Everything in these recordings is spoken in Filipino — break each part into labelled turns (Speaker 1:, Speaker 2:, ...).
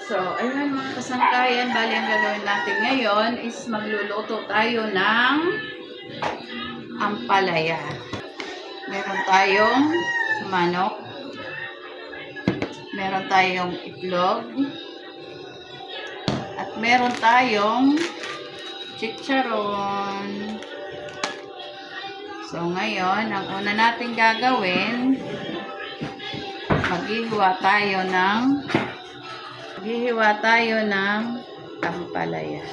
Speaker 1: So, ayun mga kasangkayan, bali ang gagawin natin ngayon is magluluto tayo ng ampalaya. Meron tayong manok, meron tayong itlog, at meron tayong chicharon. So, ngayon, ang una natin gagawin, maghihiwa tayo ng ampalaya.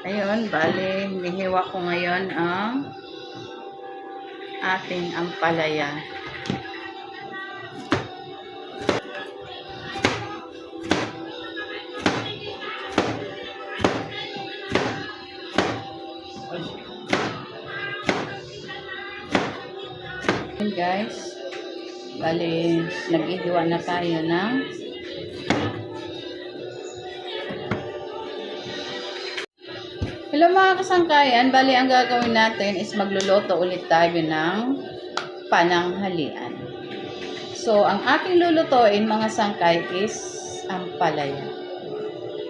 Speaker 1: Ayun, bali, hinihiwa ko ngayon ang ating ampalaya. Ayun guys, bali, naghihiwa na tayo ng hello mga kasangkayan, bali ang gagawin natin is magluluto ulit tayo ng pananghalian. So, ang aking lulutuin mga sangkay is ampalaya.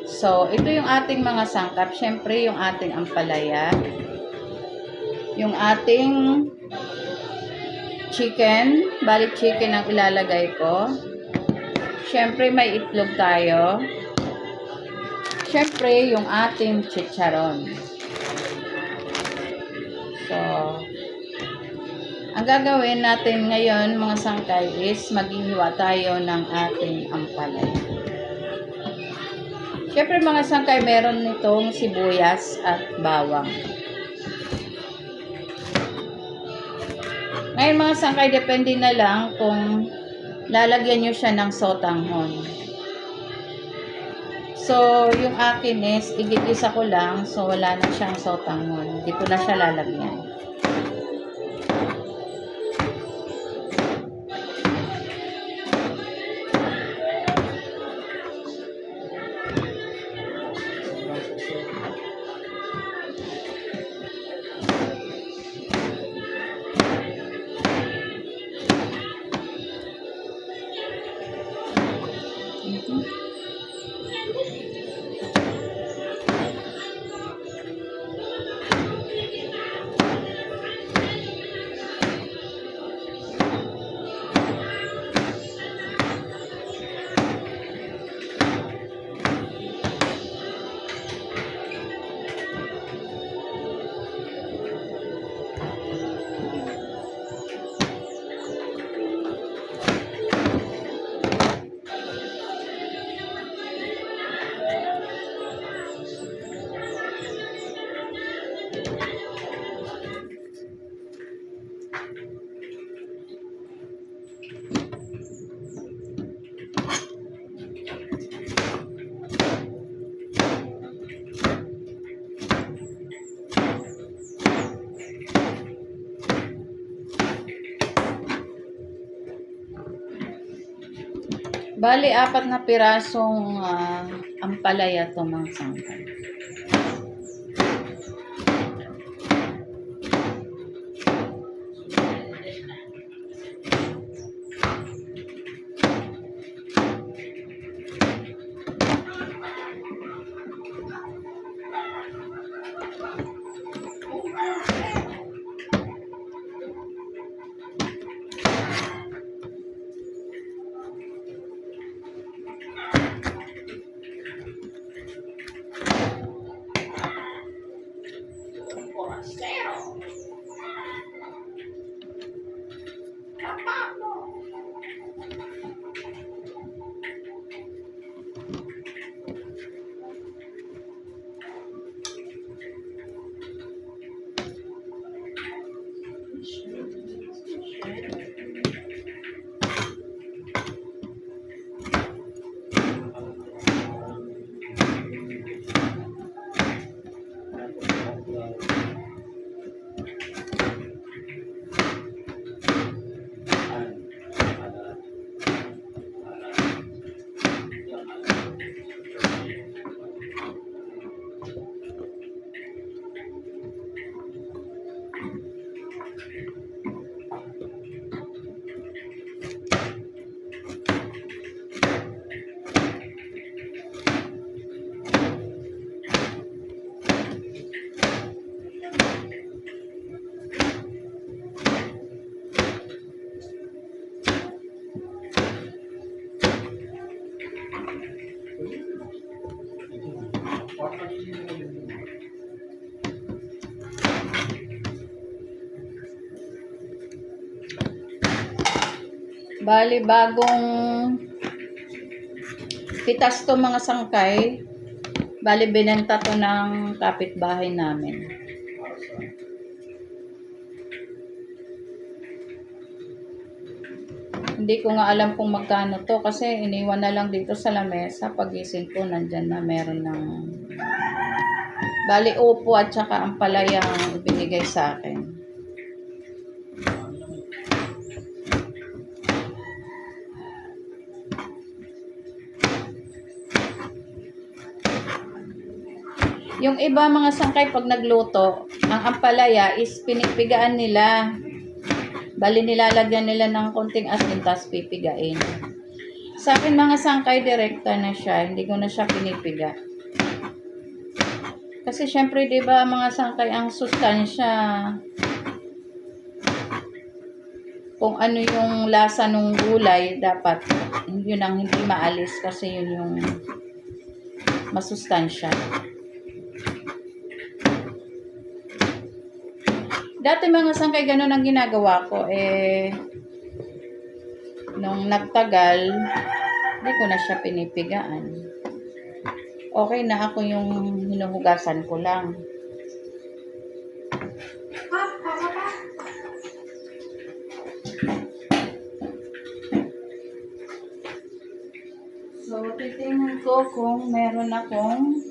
Speaker 1: So, ito yung ating mga sangkap. Siyempre, yung ating ampalaya, yung ating chicken, bali chicken ang ilalagay ko. Siyempre, may itlog tayo. Siyempre, yung ating chicharon. So, ang gagawin natin ngayon, mga sangkay, is maghihiwa tayo ng ating ampalaya. Siyempre, mga sangkay, meron nitong sibuyas at bawang. Ngayon, mga sangkay, depende na lang kung lalagyan nyo siya ng sotanghon. So, yung akin is, igigisa ko lang. So, wala na siyang sotanghon. Hindi ko na siya lalagyan. Bali, 4 na pirasong ampalaya to mga sangkay. Bali, bagong pitas to mga sangkay. Bali, binenta to ng kapitbahay namin. Hindi ko nga alam kung magkano to kasi iniwan na lang dito sa lamesa. Pagising ko, nandyan na meron ng bali upo at saka ang palayang binigay sa akin. Yung iba mga sangkay pag nagluto, ang ampalaya is pinipigaan nila. Bali nilalagyan nila ng konting asin tapos pipigain. Sa akin mga sangkay direkta na siya, hindi ko na siya pinipiga. Kasi syempre 'di ba mga sangkay ang sustansya kung ano yung lasa ng gulay dapat yun ang hindi maalis kasi yun yung masustansya. Dati mga sangkay ganun ang ginagawa ko nung nagtagal hindi ko na siya pinipigaan. Okay na ako yung hinuhugasan ko lang. So, titingnan ko kung meron akong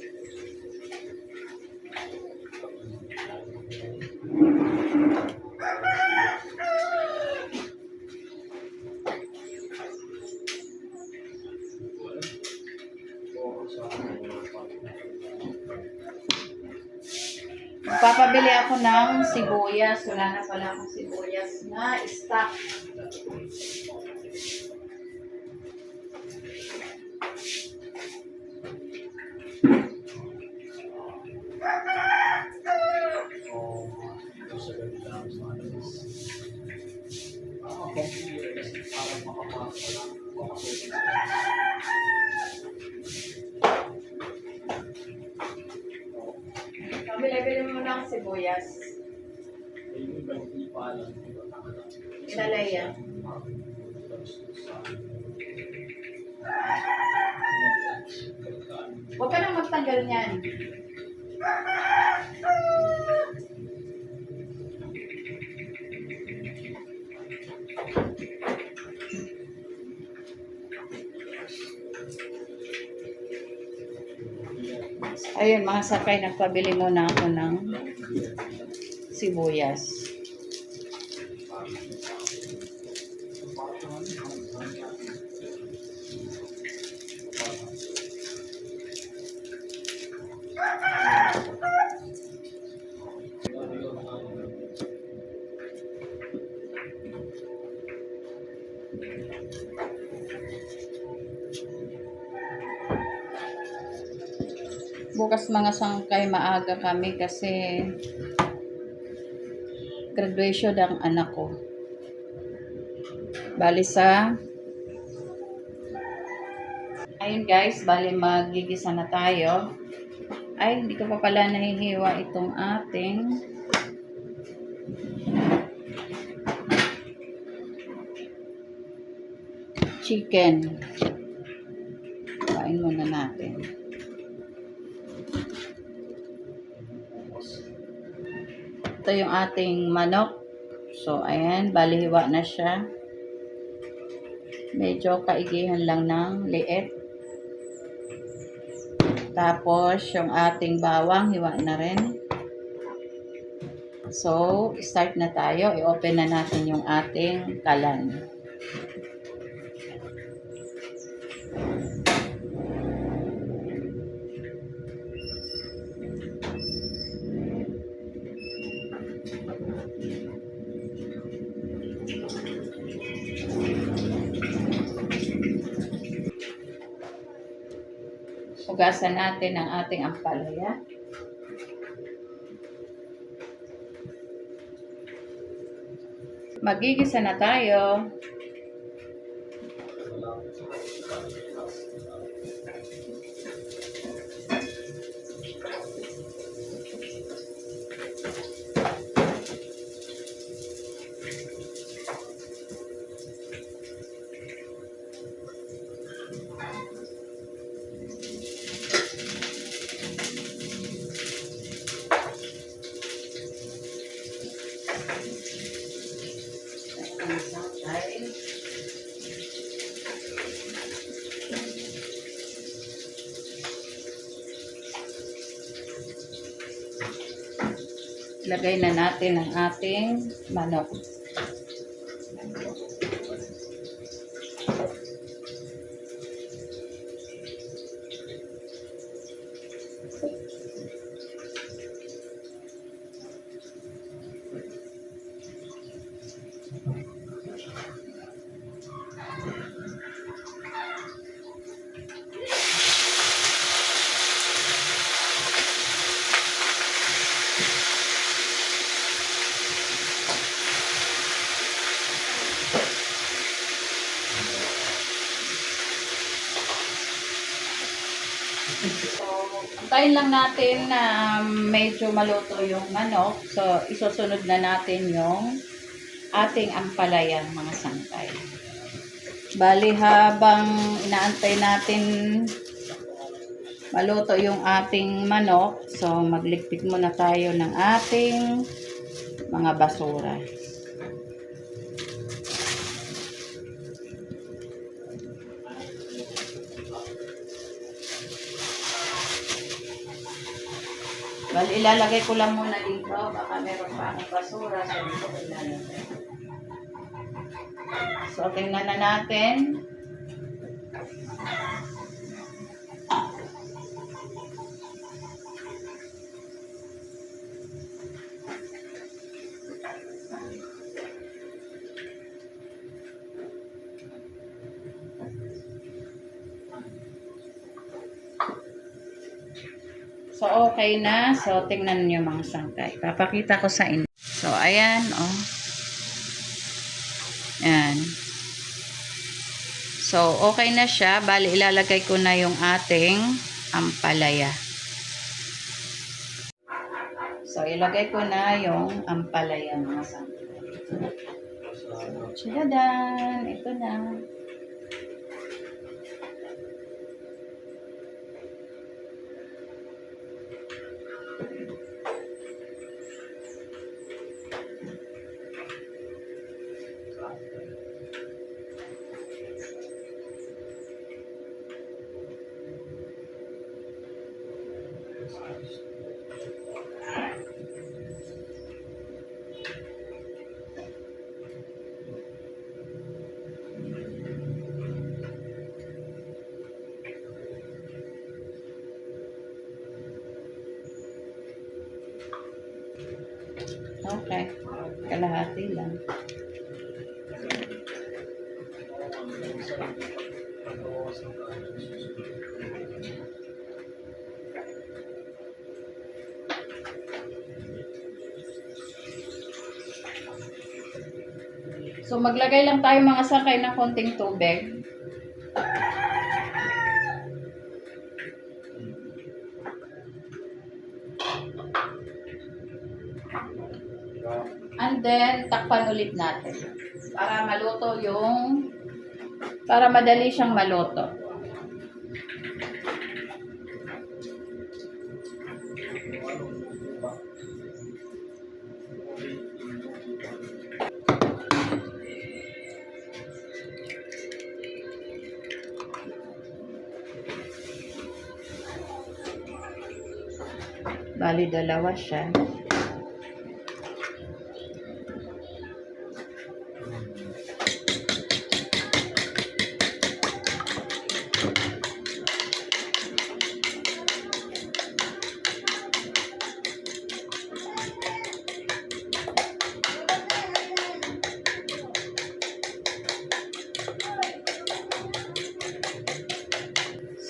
Speaker 1: papabili ako ng sibuyas. Wala na pala akong sibuyas na stock. Bili mo ng sibuyas. Ilalaya. Huwag ka nang magtanggal niyan. Ayun, mga sakay, nagpabili muna ako ng sibuyas. Bukas mga sangkay maaga kami kasi graduation ng anak ko. Bali ayun guys, bali magigisa na tayo. Ay, hindi ko pa pala nahihiwa itong ating chicken. Kain muna natin. Ito yung ating manok. So, ayan, balihiwa na siya. Medyo kaigihan lang ng liit. Tapos, yung ating bawang, hiwa na rin. So, start na tayo. I-open na natin yung ating kalan. Hugasan natin ang ating ampalaya. Magigisa na tayo. mga sangkay. Lagay na natin ang ating manok. So, antayin lang natin na medyo maluto yung manok. So, isusunod na natin yung ating ampalaya, mga sangkay. Bali, habang inaantay natin maluto yung ating manok, so magligpit muna tayo ng ating mga basura. Bali, ilalagay ko lang muna dito. Baka meron pa akong basura. So, dito ko ilalagay. So, tingnan na natin. So, okay na. So, tingnan niyo mga sangkay. Papakita ko sa inyo. So, ayan, oh. Ayan. So, okay na siya. Bali, ilalagay ko na yung ating ampalaya. So, ilagay ko na yung ampalaya mga sangkay. Tadadan! Ito na. Okay. Kalahati lang. So, maglagay lang tayo mga sakay ng konting tubig. And then, takpan ulit natin. Para maluto para madali siyang maluto. Bali, dalawa siya.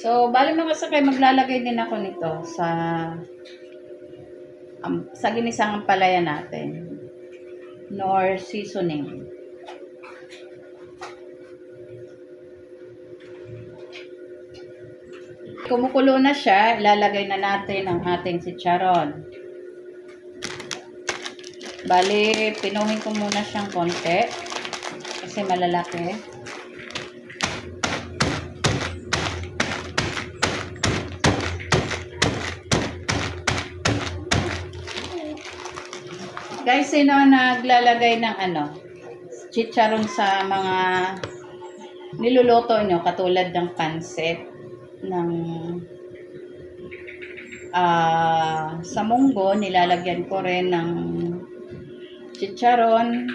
Speaker 1: So, bali mga sakay, maglalagay din ako nito sa ginisang ampalaya natin. Nor seasoning. Kumukulo na siya, ilalagay na natin ang ating chicharon. Bali, pinuhin ko muna siyang konti kasi malalaki. Guys, sino naglalagay ng chicharon sa mga niluluto nyo, katulad ng pansit, ng sa munggo, nilalagyan ko rin ng chicharon.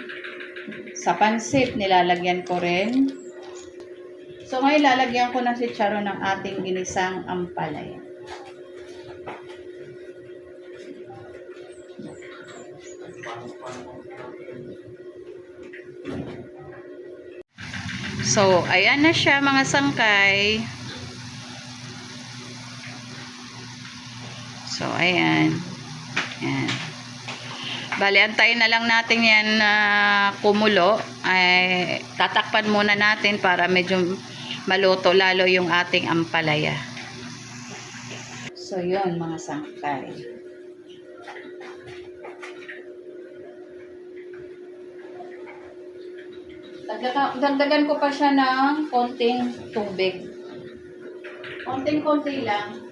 Speaker 1: Sa pansit, nilalagyan ko rin. So, ngayon lalagyan ko ng chicharon ng ating ginisang ampalaya. So, ayan na siya mga sangkay. So, ayan. Ayan. Bali, antayin na lang natin yan na kumulo. Ay, tatakpan muna natin para medyo maluto lalo yung ating ampalaya. So, yun mga sangkay. Dagdagan ko pa siya ng konting tubig. Konting-konti lang.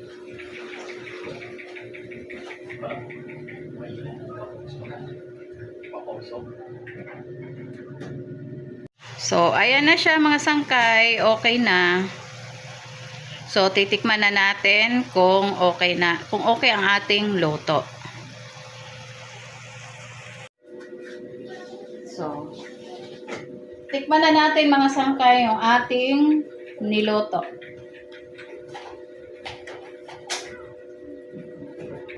Speaker 1: So, ayan na siya mga sangkay. Okay na. So, titikman na natin kung okay na. Kung okay ang ating luto. So, tikman na natin mga sangkay yung ating niluto.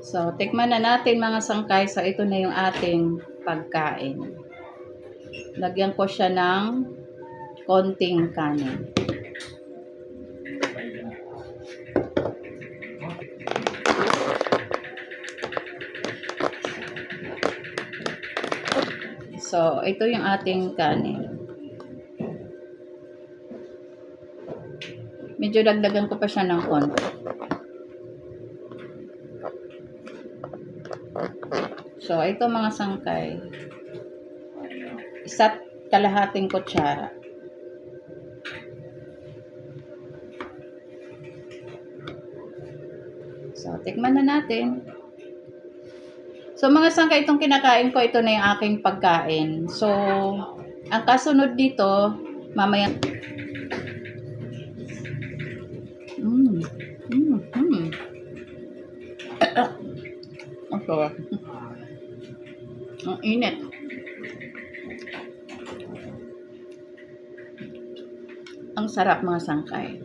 Speaker 1: So, tikman na natin mga sangkay. So, ito na yung ating pagkain. Lagyan ko siya ng konting kanin. So, ito yung ating kanin. Medyo dagdagan ko pa siya ng konti. So, ito mga sangkay. Isa't kalahating kutsara. So, tikman na natin. So, mga sangkay, itong kinakain ko, ito na yung aking pagkain. So, ang kasunod dito, mamaya. Okay. Ang init. Ang sarap mga sangkay.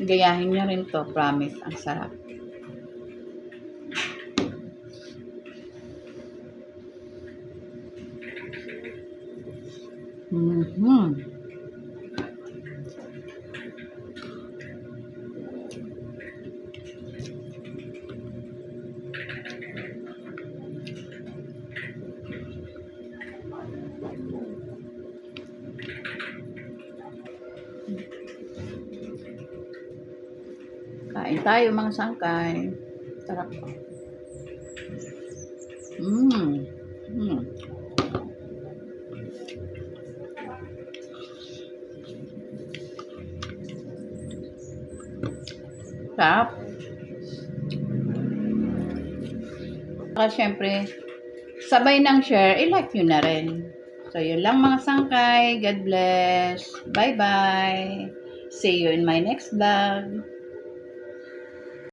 Speaker 1: Gayahin nyo rin to, promise. Ang sarap. Kain tayo mga sangkay. Sarap. Sarap. Saka syempre, sabay ng share, i-like nyo na rin. So, yun lang mga sangkay. God bless. Bye-bye. See you in my next vlog.